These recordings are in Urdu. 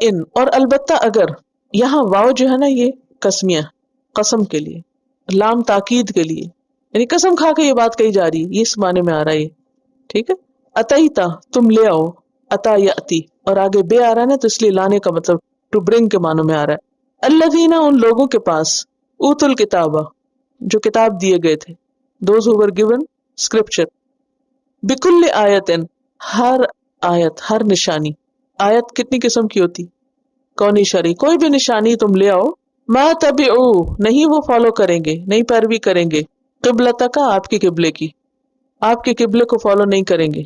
ان اور البتہ اگر، یہاں واو جو ہے نا یہ قسمیہ، قسم کے لیے، لام تاکید کے لیے، یعنی قسم کھا کے یہ بات کہی جا رہی ہے، یہ اس معنی میں آ رہا ہے یہ، ٹھیک ہے. اتیتا تم لے آؤ، اتا یاتی، اور آگے بے آ رہا ہے نا تو اس لیے لانے کا مطلب ٹو برنگ کے معنوں میں آ رہا ہے. الذین ان لوگوں کے پاس، اوت الکتابہ جو کتاب دیے گئے تھے، those who were given scripture, بکل آیت ہر آیت، ہر نشانی. آیت کتنی قسم کی ہوتی؟ کونی شرعی، کوئی بھی نشانی تم لے آؤ. ما تبعو نہیں وہ فالو کریں گے، نہیں پیروی کریں گے، قبلتک آپ کے قبلے کی، آپ کے قبلے کو فالو نہیں کریں گے.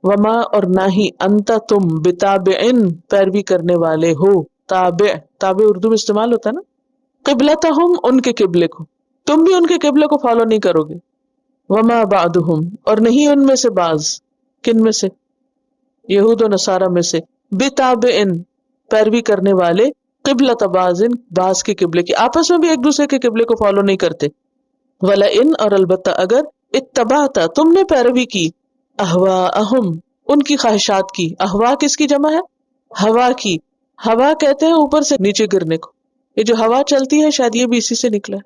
وما اور نہ ہی انت تم بتابعن پیروی کرنے والے ہو. تابع، تابع اردو میں استعمال ہوتا ہے نا. قبلتہم ان کے قبلے کو، تم بھی ان کے قبلے کو فالو نہیں کرو گے. وما بعدہم اور نہیں ان میں سے بعض، کن میں سے؟ یہود و نصارہ میں سے، بتابعن پیروی کرنے والے، قبلۃ بعضن بعض کے قبلے کی، آپس میں بھی ایک دوسرے کے قبلے کو فالو نہیں کرتے. ولئن اور البتہ اگر، اتبعت تم نے پیروی کی، اہواءہم ان کی خواہشات کی. اہوا کس کی جمع ہے؟ ہوا کی. ہوا کہتے ہیں اوپر سے نیچے گرنے کو، یہ جو ہوا چلتی ہے شاید یہ بھی اسی سے نکلا ہے.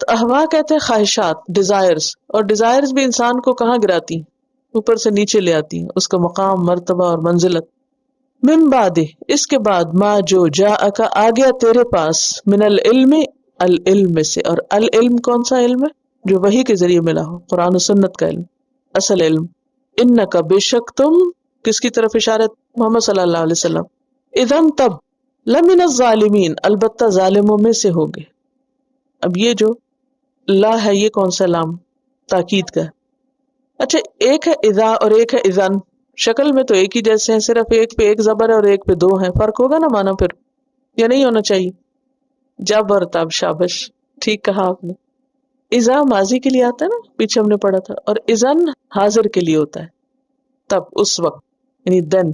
تو اہوا کہتے ہیں خواہشات، ڈیزائرز، اور ڈیزائرز بھی انسان کو کہاں گراتی ہیں؟ اوپر سے نیچے لے آتی ہیں، اس کا مقام، مرتبہ اور منزلت. من بعد اس کے بعد، ما جو جاءک آ گیا تیرے پاس، من العلم العلم سے. اور العلم کون سا علم ہے؟ جو وحی کے ذریعے ملا ہو، قرآن و سنت کا علم، اصل علم. انک بے شک تم، کس کی طرف اشارت؟ محمد صلی اللہ علیہ وسلم. اذن تب، لمن الظالمین البتہ ظالموں میں سے ہوگے. اب یہ جو لا ہے یہ کون سا لام؟ تاکید کا. اچھا ایک ہے اذا اور ایک ہے اذن، شکل میں تو ایک ہی جیسے ہیں، صرف ایک پہ ایک زبر ہے اور ایک پہ دو ہیں. فرق ہوگا نا مانا پھر، یا نہیں ہونا چاہیے؟ جب اور تب، شابش، ٹھیک کہا آپ نے. اذا ماضی کے لیے آتا ہے نا، پیچھے ہم نے پڑھا تھا، اور اذن حاضر کے لیے ہوتا ہے، تب، اس وقت، یعنی دن.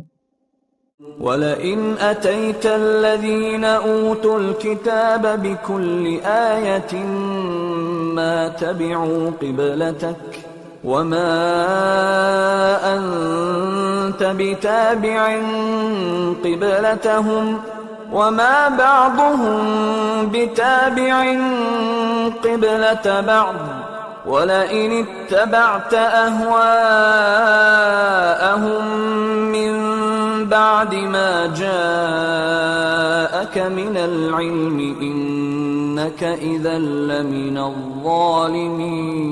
وَلَئِنْ أَتَيْتَ الَّذِينَ أُوتُوا الْكِتَابَ بِكُلِّ آيَةٍ مَا تَبِعُوا قِبْلَتَكَ وَمَا أَنْتَ بِتَابِعٍ قِبْلَتَهُمْ وَمَا بَعْضُهُمْ بِتَابِعٍ قِبْلَةَ بَعْضٍ وَلَئِنِ اتَّبَعْتَ أَهْوَاءَهُمْ مِنْ بعد ما جاءك من العلم إنك إذا لمن الظالمين.